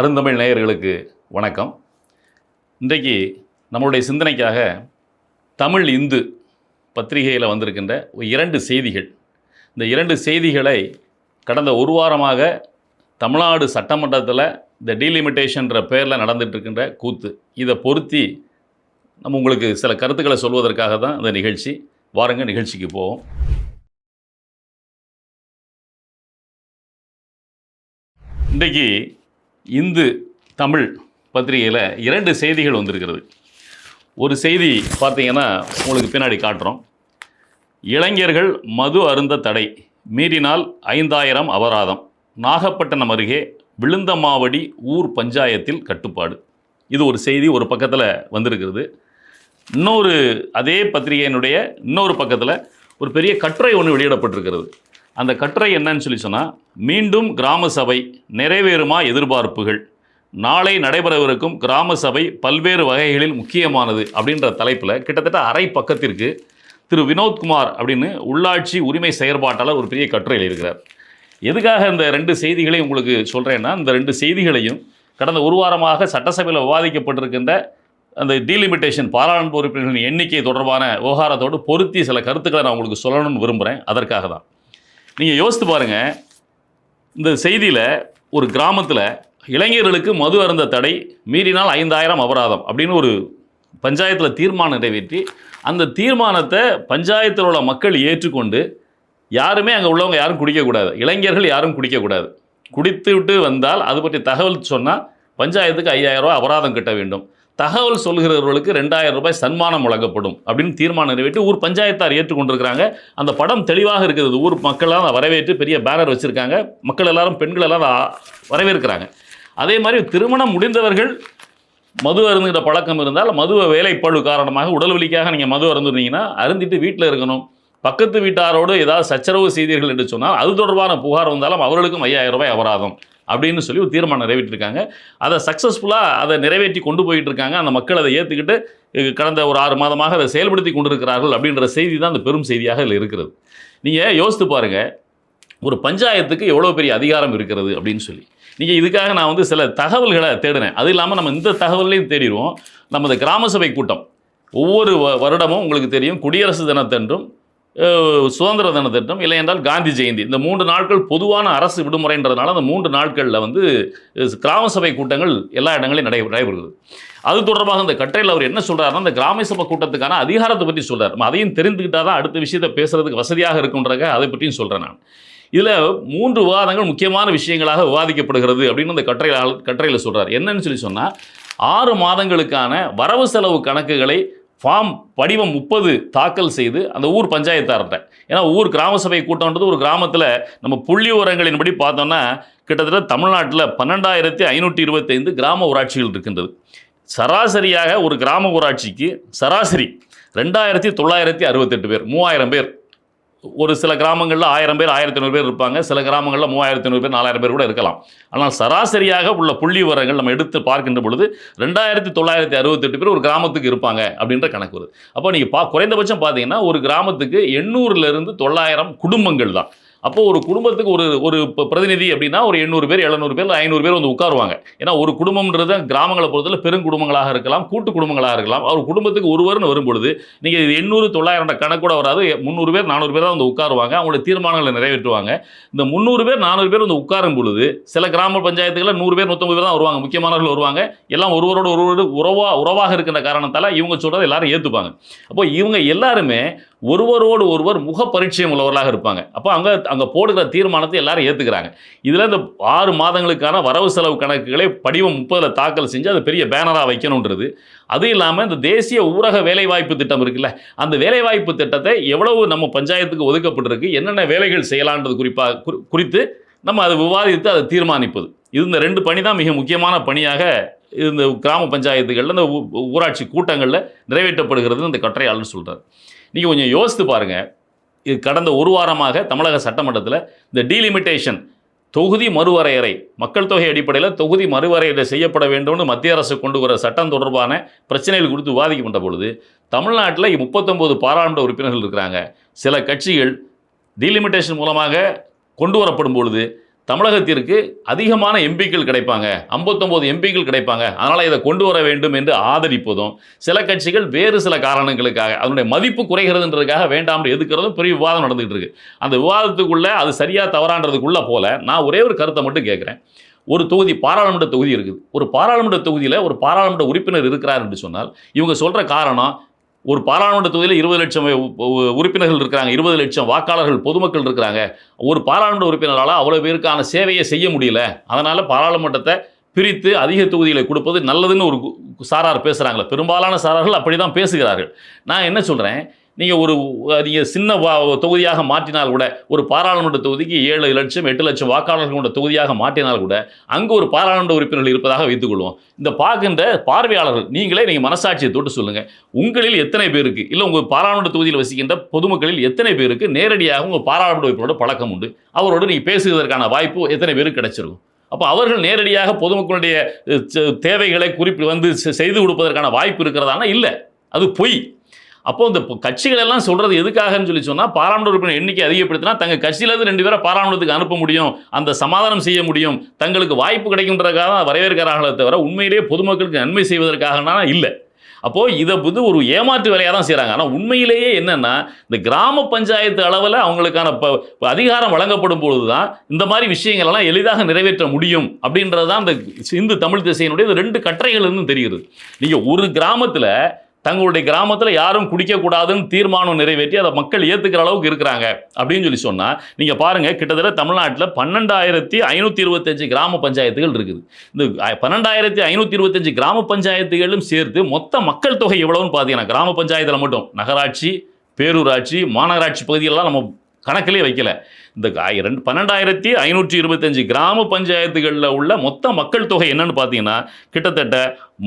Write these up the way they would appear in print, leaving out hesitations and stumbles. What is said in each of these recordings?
அருந்தமிழ் நேயர்களுக்கு வணக்கம். இன்றைக்கு நம்மளுடைய சிந்தனைக்காக தமிழ் இந்து பத்திரிகையில் வந்திருக்கின்ற 2 செய்திகள். இந்த 2 செய்திகளை கடந்த ஒரு வாரமாக தமிழ்நாடு சட்டமன்றத்தில் இந்த டீலிமிட்டேஷன்ற பேரில் நடந்துகிட்ருக்கின்ற கூத்து, இதை பொருத்தி நம்ம உங்களுக்கு சில கருத்துக்களை சொல்வதற்காக தான் இந்த நிகழ்ச்சி. வாருங்க நிகழ்ச்சிக்கு போவோம். இன்றைக்கு இந்து தமிழ் பத்திரிகையில் 2 செய்திகள் வந்திருக்கிறது. ஒரு செய்தி பார்த்தீங்கன்னா உங்களுக்கு பின்னாடி காட்டுறோம். இளைஞர்கள் மது அருந்த தடை, மீறினால் 5000 அபராதம், நாகப்பட்டினம் அருகே விழுந்தமாவடி ஊர் பஞ்சாயத்தில் கட்டுப்பாடு. இது ஒரு செய்தி ஒரு பக்கத்தில் வந்திருக்கிறது. இன்னொரு அதே பத்திரிகையினுடைய இன்னொரு பக்கத்தில் ஒரு பெரிய கட்டுரை ஒன்று வெளியிடப்பட்டிருக்கிறது. அந்த கட்டுரை என்னன்னு சொன்னால், மீண்டும் கிராம சபை நிறைவேறுமா எதிர்பார்ப்புகள், நாளை நடைபெறவிருக்கும் கிராம சபை பல்வேறு வகைகளில் முக்கியமானது அப்படின்ற தலைப்பில் கிட்டத்தட்ட அரை பக்கத்திற்கு திரு வினோத்குமார் அப்படின்னு உள்ளாட்சி உரிமை செயற்பாட்டாளர் ஒரு பெரிய கட்டுரை எழுதியிருக்கிறார். எதுக்காக இந்த 2 செய்திகளையும் உங்களுக்கு சொல்கிறேன்னா, இந்த 2 செய்திகளையும் கடந்த ஒரு வாரமாக சட்டசபையில் விவாதிக்கப்பட்டிருக்கின்ற அந்த டீலிமிட்டேஷன் பாராளுமன்ற உறுப்பினர்களின் எண்ணிக்கை தொடர்பான விவகாரத்தோடு பொருத்தி சில கருத்துக்களை நான் உங்களுக்கு சொல்லணும்னு விரும்புகிறேன். அதற்காக தான். நீங்கள் யோசித்து பாருங்கள், இந்த செய்தியில் ஒரு கிராமத்தில் இளைஞர்களுக்கு மது அருந்த தடை, மீறினால் 5000 அபராதம் அப்படின்னு ஒரு பஞ்சாயத்தில் தீர்மானம் நிறைவேற்றி, அந்த தீர்மானத்தை பஞ்சாயத்தில் உள்ள மக்கள் ஏற்றுக்கொண்டு யாருமே அங்கே உள்ளவங்க யாரும் குடிக்கக்கூடாது, இளைஞர்கள் யாரும் குடிக்கக்கூடாது, குடித்து விட்டு வந்தால் அது பற்றி தகவல் சொன்னால் பஞ்சாயத்துக்கு 5000 ரூபாய் அபராதம் கட்ட வேண்டும், தகவல் சொல்கிறவர்களுக்கு 2000 ரூபாய் சன்மானம் வழங்கப்படும் அப்படின்னு தீர்மானம் நிறைவேற்றி ஊர் பஞ்சாயத்தார் ஏற்றுக்கொண்டிருக்கிறாங்க. அந்த படம் தெளிவாக இருக்கிறது. ஊர் மக்கள்லாம் அதை வரவேற்று பெரிய பேனர் வச்சுருக்காங்க. மக்கள் எல்லாரும், பெண்கள் எல்லாரும் வரவேற்கிறாங்க. அதே மாதிரி திருமணம் முடிந்தவர்கள் மது அருந்துகிற பழக்கம் இருந்தால், மதுவை வேலைப்பழு காரணமாக உடல் வலிக்காக நீங்கள் மது அருந்துனீங்கன்னா அருந்திட்டு வீட்டில் இருக்கணும். பக்கத்து வீட்டாரோடு ஏதாவது சச்சரவு செய்தீர்கள் என்று சொன்னால் அது தொடர்பான புகார் வந்தாலும் அவர்களுக்கும் 5000 ரூபாய் அபராதம் அப்படின்னு சொல்லி ஒரு தீர்மானம் நிறைவேற்றிருக்காங்க. அதை சக்ஸஸ்ஃபுல்லாக அதை நிறைவேற்றி கொண்டு போயிட்டு இருக்காங்க. அந்த மக்கள் அதை ஏற்றுக்கிட்டு கடந்த ஒரு 6 மாதமாக அதை செயல்படுத்தி கொண்டிருக்கிறார்கள் அப்படின்ற செய்தி தான் அந்த பெரும் செய்தியாக இதில் இருக்கிறது. நீங்கள் யோசித்து பாருங்கள், ஒரு பஞ்சாயத்துக்கு எவ்வளோ பெரிய அதிகாரம் இருக்கிறது அப்படின்னு சொல்லி. நீங்கள் இதுக்காக நான் சில தகவல்களை தேடினேன். அது இல்லாமல் நம்ம இந்த தகவலையும் தேடிடுவோம். நம்ம இந்த கிராம சபை கூட்டம் ஒவ்வொரு வருடமும் உங்களுக்கு தெரியும், குடியரசு தினத்தன்றும் சுதந்திர தினத்திட்டம், இல்லை என்றால் காந்தி ஜெயந்தி, இந்த 3 நாட்கள் பொதுவான அரசு விடுமுறைன்றதுனால அந்த 3 நாட்களில் கிராம சபை கூட்டங்கள் எல்லா இடங்களையும் நடைபெறுகிறது. அது தொடர்பாக இந்த கட்டுரையில் அவர் என்ன சொல்கிறாருன்னா, இந்த கிராம சபை கூட்டத்துக்கான அதிகாரத்தை பற்றி சொல்கிறார். அதையும் தெரிந்துக்கிட்டால் தான் அடுத்த விஷயத்தை பேசுகிறதுக்கு வசதியாக இருக்குன்றக அதை பற்றியும் சொல்கிறேன் நான். இதில் 3 விவாதங்கள் முக்கியமான விஷயங்களாக விவாதிக்கப்படுகிறது அப்படின்னு அந்த கட்டுரையில் சொல்கிறார். என்னன்னு சொன்னால், 6 மாதங்களுக்கான வரவு செலவு கணக்குகளை ஃபார்ம் படிவம் 30 தாக்கல் செய்து அந்த ஊர் பஞ்சாயத்தார்கிட்ட, ஏன்னா ஊர் கிராம சபை கூட்டம்ன்றது ஒரு கிராமத்தில் நம்ம புள்ளி விவரங்களின்படி பார்த்தோன்னா கிட்டத்தட்ட தமிழ்நாட்டில் 12525 கிராம ஊராட்சிகள் இருக்கின்றது. சராசரியாக ஒரு கிராம ஊராட்சிக்கு சராசரி 2968 பேர், 3000 பேர். ஒரு சில கிராமங்களில் 1000 பேர் 1500 பேர் இருப்பாங்க, சில கிராமங்களில் 3500 பேர் 4000 பேர் கூட இருக்கலாம். ஆனால் சராசரியாக உள்ள புள்ளி விவரங்கள் நம்ம எடுத்து பார்க்கின்ற பொழுது 2968 பேர் ஒரு கிராமத்துக்கு இருப்பாங்க அப்படின்ற கணக்கு வருது. அப்போ நீங்கள் குறைந்தபட்சம் பார்த்தீங்கன்னா ஒரு கிராமத்துக்கு 800லேருந்து 900 குடும்பங்கள் தான். அப்போது ஒரு குடும்பத்துக்கு ஒரு பிரதிநிதி அப்படின்னா ஒரு 800 பேர் 700 பேர் 500 பேர் உட்காருவாங்க. ஏன்னா ஒரு குடும்பம்ன்றது கிராமங்களை பொறுத்தவரை பெருங்குடும்பங்களாக இருக்கலாம், கூட்டு குடும்பங்களாக இருக்கலாம். அவர் குடும்பத்துக்கு ஒருவர்னு வரும்பொழுது நீங்கள் 800 900 கணக்கூட வராது, 300 பேர் 400 பேர் தான் உட்காருவாங்க, அவங்களோட தீர்மானங்களை நிறைவேற்றுவாங்க. இந்த 300 பேர் 400 பேர் உட்காரும் பொழுது சில கிராம பஞ்சாயத்துகளில் 100 பேர் 150 பேர் தான் வருவாங்க, முக்கியமானவர்கள் வருவாங்க. எல்லாம் ஒருவரோடு உறவாக இருக்கின்ற காரணத்தால் இவங்க சொல்கிறத எல்லாரும் ஏற்றுப்பாங்க. அப்போ இவங்க எல்லாருமே ஒருவரோடு ஒருவர் முக பரிச்சயம் உள்ளவர்களாக இருப்பாங்க. அப்போ அங்கே போடுகிற தீர்மானத்தை எல்லாரும் ஏற்றுக்கிறாங்க. இதில் இந்த 6 மாதங்களுக்கான வரவு செலவு கணக்குகளை படிவம் 30 தாக்கல் செஞ்சு அது பெரிய பேனராக வைக்கணுன்றது. அது இல்லாமல் இந்த தேசிய ஊரக வேலைவாய்ப்பு திட்டம் இருக்குல்ல, அந்த வேலைவாய்ப்பு திட்டத்தை எவ்வளவு நம்ம பஞ்சாயத்துக்கு ஒதுக்கப்பட்டிருக்கு, என்னென்ன வேலைகள் செய்யலான்றது குறித்து நம்ம அதை விவாதித்து அதை தீர்மானிப்பது. இது இந்த 2 பணி தான் மிக முக்கியமான பணியாக இந்த கிராம பஞ்சாயத்துகளில் இந்த ஊராட்சி கூட்டங்களில் நிறைவேற்றப்படுகிறது இந்த கட்டுரையாளர் சொல்கிறார். நீங்கள் கொஞ்சம் யோசித்து பாருங்கள், இது கடந்த ஒரு வாரமாக தமிழக சட்டமன்றத்தில் இந்த டீலிமிட்டேஷன் தொகுதி மறுவரையறை, மக்கள் தொகை அடிப்படையில் தொகுதி மறுவரையறை செய்யப்பட வேண்டும்னு மத்திய அரசு கொண்டு வர சட்டம் தொடர்பான பிரச்சனைகள் குறித்து விவாதிக்கப்பட்ட பொழுது தமிழ்நாட்டில் 39 பாராளுமன்ற உறுப்பினர்கள் இருக்கிறாங்க. சில கட்சிகள் டீலிமிட்டேஷன் மூலமாக கொண்டு வரப்படும் பொழுது தமிழகத்திற்கு அதிகமான எம்பிக்கள் கிடைப்பாங்க, 59 எம்பிக்கள் கிடைப்பாங்க, அதனால் இதை கொண்டு வர வேண்டும் என்று ஆதரிப்பதும், சில கட்சிகள் வேறு சில காரணங்களுக்காக அதனுடைய மதிப்பு குறைகிறதுன்றதுக்காக வேண்டாம் எதுக்கிறதும் பெரிய விவாதம் நடந்துகிட்டு இருக்கு. அந்த விவாதத்துக்குள்ளே அது சரியாக தவறான்றதுக்குள்ளே போல நான் ஒரே ஒரு கருத்தை மட்டும் கேட்குறேன். ஒரு தொகுதி, பாராளுமன்ற தொகுதி இருக்குது. ஒரு பாராளுமன்ற தொகுதியில் ஒரு பாராளுமன்ற உறுப்பினர் இருக்கிறார் என்று சொன்னால் இவங்க சொல்கிற காரணம், ஒரு பாராளுமன்ற தொகுதியில் 20 லட்சம் உறுப்பினர்கள் இருக்கிறாங்க, 20 லட்சம் வாக்காளர்கள் பொதுமக்கள் இருக்கிறாங்க. ஒரு பாராளுமன்ற உறுப்பினரால் அவ்வளோ பேருக்கான சேவையை செய்ய முடியல, அதனால் பாராளுமன்றத்தை பிரித்து அதிக தொகுதிகளை கொடுப்பது நல்லதுன்னு ஒரு சாரார் பேசுகிறாங்களே, பெரும்பாலான சாரார்கள் அப்படி தான் பேசுகிறார்கள். நான் என்ன சொல்கிறேன், நீங்கள் சின்ன தொகுதியாக மாற்றினால் கூட, ஒரு பாராளுமன்ற தொகுதிக்கு 7 லட்சம் 8 லட்சம் வாக்காளர்கள் கொண்ட தொகுதியாக மாற்றினால் கூட அங்கு ஒரு பாராளுமன்ற உறுப்பினர்கள் இருப்பதாக வைத்துக்கொள்வோம். இந்த பார்க்கின்ற பார்வையாளர்கள் நீங்கள் மனசாட்சியை தொட்டு சொல்லுங்கள், உங்களில் எத்தனை பேருக்கு, இல்லை உங்கள் பாராளுமன்ற தொகுதியில் வசிக்கின்ற பொதுமக்களில் எத்தனை பேருக்கு நேரடியாக உங்கள் பாராளுமன்ற உறுப்பினரோட பழக்கம் உண்டு, அவரோடு நீங்கள் பேசுவதற்கான வாய்ப்பு எத்தனை பேருக்கு கிடைச்சிருக்கும்? அப்போ அவர்கள் நேரடியாக பொதுமக்களுடைய தேவைகளை செய்து கொடுப்பதற்கான வாய்ப்பு இருக்கிறதானா? இல்லை, அது பொய். அப்போ இந்த கட்சிகள் எல்லாம் சொல்றது எதுக்காகன்னு சொன்னால், பாராளுமன்ற உறுப்பினர் எண்ணிக்கை அதிகப்படுத்தினா தங்கள் கட்சியிலேருந்து 2 பேரை பாராளுமன்றத்துக்கு அனுப்ப முடியும், அந்த சமாதானம் செய்ய முடியும், தங்களுக்கு வாய்ப்பு கிடைக்கின்றதுக்காக தான் வரவேற்கிறார்களே தவிர உண்மையிலேயே பொதுமக்களுக்கு நன்மை செய்வதற்காகனா இல்லை. அப்போது இதை ஒரு ஏமாற்று வேலையாக தான் செய்கிறாங்க. ஆனால் உண்மையிலேயே என்னென்னா, இந்த கிராம பஞ்சாயத்து அளவில் அவங்களுக்கான அதிகாரம் வழங்கப்படும் பொழுது தான் இந்த மாதிரி விஷயங்கள்லாம் எளிதாக நிறைவேற்ற முடியும் அப்படின்றது தான் இந்த இந்து தமிழ் திசையினுடைய 2 கட்டளைகள் இருந்து தெரிகிறது. நீங்கள் ஒரு கிராமத்தில் தங்களுடைய கிராமத்தில் யாரும் குடிக்கக்கூடாதுன்னு தீர்மானம் நிறைவேற்றி அதை மக்கள் ஏற்றுக்கிற அளவுக்கு இருக்கிறாங்க அப்படின்னு சொன்னால், நீங்கள் பாருங்கள், கிட்டத்தட்ட தமிழ்நாட்டில் 12,525 கிராம பஞ்சாயத்துகள் இருக்குது. இந்த 12,525 கிராம பஞ்சாயத்துகளும் சேர்த்து மொத்த மக்கள் தொகை எவ்வளவுன்னு பார்த்தீங்கன்னா, கிராம பஞ்சாயத்தில் மட்டும் நகராட்சி, பேரூராட்சி, மாநகராட்சி பகுதிகளெல்லாம் நம்ம கணக்கிலே வைக்கல. இந்த 12,525 கிராம பஞ்சாயத்துகளில் உள்ள மொத்த மக்கள் தொகை என்னன்னு பார்த்தீங்கன்னா, கிட்டத்தட்ட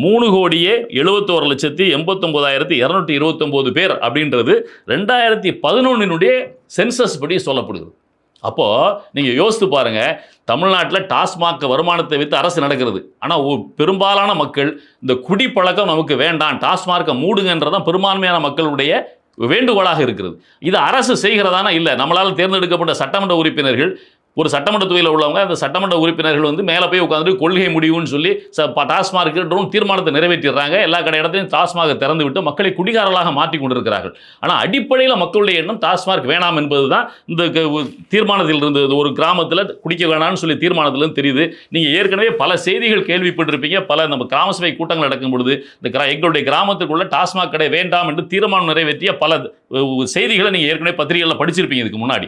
3,71,89,229 பேர் அப்படின்றது 2011 சென்சஸ் படி சொல்லப்படுகிறது. அப்போது நீங்கள் யோசித்து பாருங்கள், தமிழ்நாட்டில் டாஸ்மாக் வருமானத்தை வைத்து அரசு நடக்கிறது. ஆனால் பெரும்பாலான மக்கள் இந்த குடிப்பழக்கம் நமக்கு வேண்டாம், டாஸ்மார்க்கை மூடுங்கன்றதான் பெரும்பான்மையான மக்களுடைய வேண்டுகோளாக இருக்கிறது. இது அரசு செய்கிறதானா? இல்லை. நம்மளால் தேர்ந்தெடுக்கப்பட்ட சட்டமன்ற உறுப்பினர்கள், ஒரு சட்டமன்ற தொகுதியில் உள்ளவங்க, அந்த சட்டமன்ற உறுப்பினர்கள் மேலே போய் உட்காந்து கொள்கை முடிவுன்னு சொல்லி டாஸ்மாக் தீர்மானத்தை நிறைவேற்றிடுறாங்க. எல்லா இடத்தையும் டாஸ்மாக திறந்து விட்டு மக்களை குடிகாரர்களாக மாற்றி கொண்டிருக்கிறார்கள். ஆனால் அடிப்படையில் மக்களுடைய எண்ணம் டாஸ்மாக் வேணாம் என்பது தான் இந்த தீர்மானத்தில் இருந்தது. ஒரு கிராமத்தில் குடிக்க வேணாம்னு சொல்லி தீர்மானத்திலும் தெரியுது. நீங்கள் ஏற்கனவே பல செய்திகள் கேள்விப்பட்டிருப்பீங்க. பல நம்ம கிராம சபை கூட்டங்கள் நடக்கும் பொழுது எங்களுடைய கிராமத்துக்குள்ள டாஸ்மாக் கடை வேண்டாம் என்று தீர்மானம் நிறைவேற்றிய பல செய்திகளை நீங்கள் ஏற்கனவே பத்திரிகைகளில் படிச்சிருப்பீங்க இதுக்கு முன்னாடி.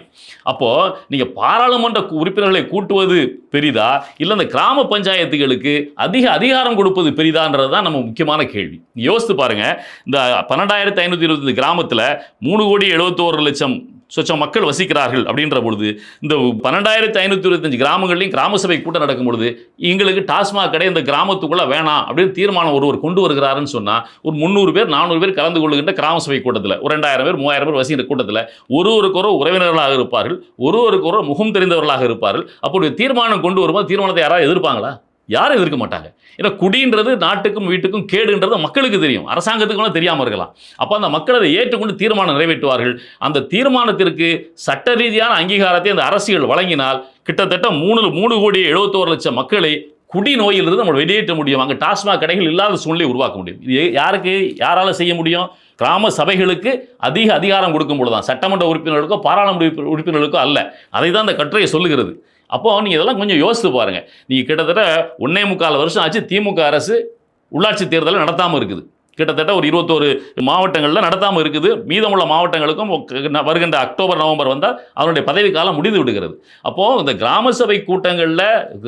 அப்போது நீங்கள் பாராளுமன்ற உறுப்பினர்களை கூட்டுவது பெரிதா, இல்லை இந்த கிராம பஞ்சாயத்துகளுக்கு அதிக அதிகாரம் கொடுப்பது பெரிதான்றது தான் நம்ம முக்கியமான கேள்வி. யோசித்து பாருங்க, இந்த 12,525 கிராமத்தில் 3,71,00,000 சொச்சம் மக்கள் வசிக்கிறார்கள் அப்படின்ற பொழுது, இந்த 12,525 கிராமங்கள்லையும் கிராம சபை கூட்டம் நடக்கும் பொழுது எங்களுக்கு டாஸ்மாக் கடை இந்த கிராமத்துக்குள்ளே வேணாம் அப்படின்னு தீர்மானம் ஒருவர் கொண்டு வருகிறாருன்னு சொன்னால், ஒரு 300 பேர் 400 பேர் கலந்து கொள்ளுகின்ற கிராம சபை கூட்டத்தில், ஒரு 2,000 பேர் 3,000 பேர் வசிக்கிற கூட்டத்தில் ஒருவருக்கொரு உறவினர்களாக இருப்பார்கள், ஒருவருக்கொரு முகம் தெரிந்தவர்களாக இருப்பார்கள். அப்படி தீர்மானம் கொண்டு வரும்போது தீர்மானத்தை யாராவது எதிர்ப்பாங்களா? யாரும் எதிர்க்க மாட்டாங்க. ஏன்னா குடின்றது நாட்டுக்கும் வீட்டுக்கும் கேடுன்றது மக்களுக்கு தெரியும், அரசாங்கத்துக்கு தெரியாமல் இருக்கலாம். அப்போ அந்த மக்கள் அதை ஏற்றுக்கொண்டு தீர்மானம் நிறைவேற்றுவார்கள். அந்த தீர்மானத்திற்கு சட்ட ரீதியான அங்கீகாரத்தை அந்த அரசியல் வழங்கினால் கிட்டத்தட்ட 3,71,00,000 மக்களை குடி நோயிலிருந்து நம்ம வெளியேற்ற முடியும். அங்கே டாஸ்மாக் கடைகள் இல்லாத சூழ்நிலை உருவாக்க முடியும். இது யாரால செய்ய முடியும்? கிராம சபைகளுக்கு அதிக அதிகாரம் கொடுக்கும் பொழுதுதான், சட்டமன்ற உறுப்பினர்களுக்கோ பாராளுமன்ற உறுப்பினர்களுக்கோ அல்ல. அதை தான் அந்த கட்டுரையை சொல்லுகிறது. அப்போ நீங்கள் இதெல்லாம் கொஞ்சம் யோசித்து பாருங்கள். நீங்கள் கிட்டத்தட்ட 1.25 வருஷம் ஆச்சு திமுக அரசு உள்ளாட்சி தேர்தலை நடத்தாமல் இருக்குது. கிட்டத்தட்ட ஒரு 21 மாவட்டங்களில் நடத்தாமல் இருக்குது. மீதமுள்ள மாவட்டங்களுக்கும் வருகின்ற அக்டோபர் நவம்பர் வந்தால் அவருடைய பதவி காலம் முடிந்து விடுகிறது. அப்போது இந்த கிராம சபை கூட்டங்களில்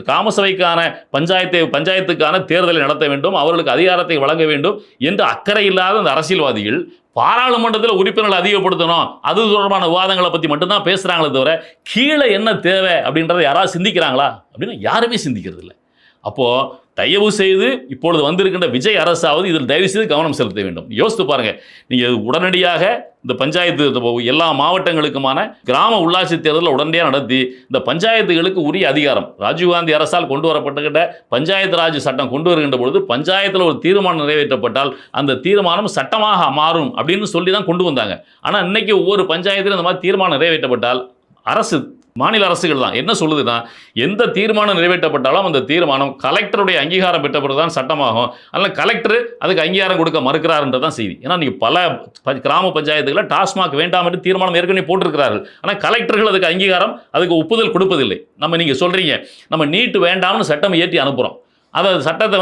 கிராம சபைக்கான பஞ்சாயத்துக்கான தேர்தலை நடத்த வேண்டும், அவர்களுக்கு அதிகாரத்தை வழங்க வேண்டும் என்று அக்கறை இல்லாத அந்த அரசியல்வாதிகள் பாராளுமன்றத்தில் உறுப்பினர்களை அதிகப்படுத்தணும், அது தொடர்பான விவாதங்களை பற்றி மட்டும்தான் பேசுகிறாங்களே தவிர கீழே என்ன தேவை அப்படின்றத யாராவது சிந்திக்கிறாங்களா அப்படின்னா யாருமே சிந்திக்கிறது இல்லை. அப்போது தயவு செய்து இப்பொழுது வந்திருக்கின்ற விஜய் அரசாவது இதில் தயவு செய்து கவனம் செலுத்த வேண்டும். யோசித்து பாருங்கள், நீங்கள் உடனடியாக இந்த பஞ்சாயத்து எல்லா மாவட்டங்களுக்குமான கிராம உள்ளாட்சி தேர்தலை உடனடியாக நடத்தி இந்த பஞ்சாயத்துகளுக்கு உரிய அதிகாரம், ராஜீவ்காந்தி அரசால் கொண்டு வரப்பட்டுகின்ற பஞ்சாயத்து ராஜ் சட்டம் கொண்டு வருகின்ற பொழுது பஞ்சாயத்தில் ஒரு தீர்மானம் நிறைவேற்றப்பட்டால் அந்த தீர்மானம் சட்டமாக மாறும் அப்படின்னு சொல்லி தான் கொண்டு வந்தாங்க. ஆனால் இன்னைக்கு ஒவ்வொரு பஞ்சாயத்திலும் இந்த மாதிரி தீர்மானம் நிறைவேற்றப்பட்டால் அரசு மாநில அரசுகள் தான். என்ன சொல்லுதுன்னா, எந்த தீர்மானம் நிறைவேற்றப்பட்டாலும் அந்த தீர்மானம் கலெக்டருடைய அங்கீகாரம் பெற்ற பிறகுதான் சட்டமாகும். அதனால கலெக்டர் அதுக்கு அங்கீகாரம் கொடுக்க மறுக்கிறார்ன்றதான் செய்தி. ஏன்னா நீங்க பல கிராம பஞ்சாயத்துகளில் டாஸ்மாக் வேண்டாம் என்று தீர்மானம் ஏற்கனவே போட்டிருக்கிறார்கள். ஆனால் கலெக்டர்கள் அதுக்கு அங்கீகாரம், அதுக்கு ஒப்புதல் கொடுப்பதில்லை. நீங்க சொல்றீங்க நம்ம நீட் வேண்டாம்னு சட்டம் ஏற்றி அனுப்புறோம், அதை சட்டத்தை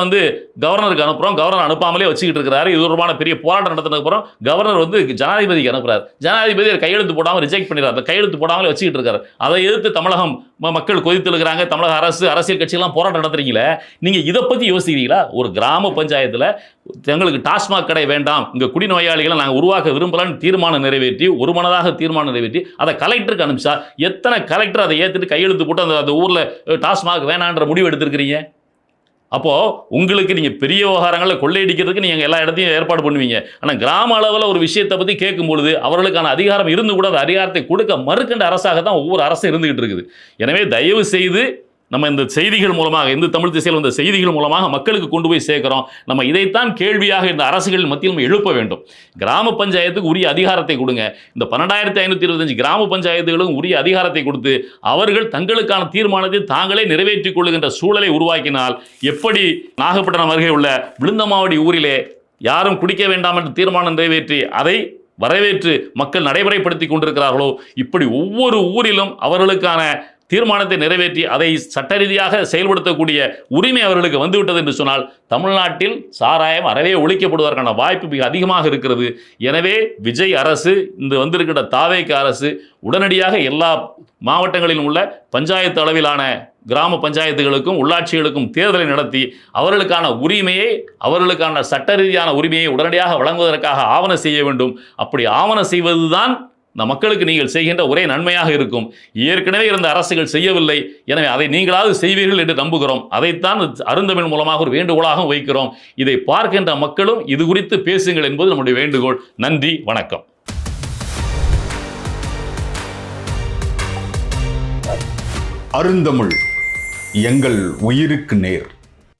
கவர்னருக்கு அனுப்புகிறோம், கவர்னர் அனுப்பாமலே வச்சுக்கிட்டு இருக்கிறாரு. இது தொடர்பான பெரிய போராட்டம் நடத்தினதுக்கு அப்புறம் கவர்னர் ஜனாதிபதிக்கு அனுப்புறாரு. ஜனாதிபதி கையெழுத்து போடாமல் ரிஜெக்ட் பண்ணிடுறாரு. அந்த கையெழுத்து போடாமலே வச்சுக்கிட்டு இருக்காரு. அதை எதிர்த்து தமிழகம் மக்கள் கொதித்தெழுகிறாங்க. தமிழக அரசு, அரசியல் கட்சியெல்லாம் போராட்டம் நடத்துறீங்களே, நீங்க இதை பத்தி யோசிக்கிறீங்களா? ஒரு கிராம பஞ்சாயத்தில் எங்களுக்கு டாஸ்மாக் கடை வேண்டாம், இங்க குடிநோயாளிகளை நாங்கள் உருவாக்க விரும்பலான்னு தீர்மானம் நிறைவேற்றி, ஒரு மனதாக தீர்மானம் நிறைவேற்றி அதை கலெக்டருக்கு அனுப்பிச்சா எத்தனை கலெக்டர் அதை ஏற்றுட்டு கையெழுத்து போட்டு அந்த ஊரில் டாஸ்மாக் வேணான்ற முடிவு எடுத்திருக்கிறீங்க? அப்போது உங்களுக்கு நீங்கள் பெரிய விவகாரங்களை கொள்ளையடிக்கிறதுக்கு நீங்கள் எல்லா இடத்தையும் ஏற்பாடு பண்ணுவீங்க. ஆனால் கிராம அளவில் ஒரு விஷயத்தை பற்றி கேட்கும்பொழுது அவர்களுக்கான அதிகாரம் இருந்து கூட அந்த அதிகாரத்தை கொடுக்க மறுக்கின்ற அரசாக தான் ஒவ்வொரு அரசும் இருந்துகிட்டு இருக்குது. எனவே தயவு செய்து நம்ம இந்த செய்திகள் மூலமாக, இந்த தமிழ் திசையில் வந்த செய்திகள் மூலமாக மக்களுக்கு கொண்டு போய் சேர்க்கிறோம். நம்ம இதைத்தான் கேள்வியாக இந்த அரசுகள் மத்தியில் எழுப்ப வேண்டும். கிராம பஞ்சாயத்துக்கு உரிய அதிகாரத்தை கொடுங்க. இந்த 12,525 கிராம பஞ்சாயத்துகளுக்கும் உரிய அதிகாரத்தை கொடுத்து அவர்கள் தங்களுக்கான தீர்மானத்தை தாங்களே நிறைவேற்றிக் கொள்ளுகின்ற சூழலை உருவாக்கினால், எப்படி நாகப்பட்டினம் அருகே உள்ள விழுந்தமாவடி ஊரிலே யாரும் குடிக்க வேண்டாம் என்று தீர்மானம் நிறைவேற்றி அதை வரவேற்று மக்கள் நடைமுறைப்படுத்தி கொண்டிருக்கிறார்களோ, இப்படி ஒவ்வொரு ஊரிலும் அவர்களுக்கான தீர்மானத்தை நிறைவேற்றி அதை சட்ட ரீதியாக செயல்படுத்தக்கூடிய உரிமை அவர்களுக்கு வந்துவிட்டது என்று சொன்னால் தமிழ்நாட்டில் சாராயம் அறவே ஒழிக்கப்படுவதற்கான வாய்ப்பு மிக அதிகமாக இருக்கிறது. எனவே விஜய் அரசு, இந்த வந்திருக்கின்ற தாவேக அரசு உடனடியாக எல்லா மாவட்டங்களிலும் உள்ள பஞ்சாயத்து அளவிலான கிராம பஞ்சாயத்துகளுக்கும் உள்ளாட்சிகளுக்கும் தேர்தலை நடத்தி அவர்களுக்கான உரிமையை, அவர்களுக்கான சட்ட ரீதியான உரிமையை உடனடியாக வழங்குவதற்காக ஆவணம் செய்ய வேண்டும். அப்படி ஆவணம் செய்வதுதான் இந்த மக்களுக்கு நீங்கள் செய்கின்ற ஒரே நன்மையாக இருக்கும். ஏற்கனவே இருந்த அரசுகள் செய்யவில்லை. எனவே அதை நீங்களாவது செய்வீர்கள் என்று நம்புகிறோம். அதைத்தான் அருந்தமிழ் மூலமாக ஒரு வேண்டுகோளாக வைக்கிறோம். இதை பார்க்கின்ற மக்களும் இது குறித்து பேசுங்கள் என்பது நம்முடைய வேண்டுகோள். நன்றி, வணக்கம். அருந்தமிழ் எங்கள் உயிருக்கு நேர்.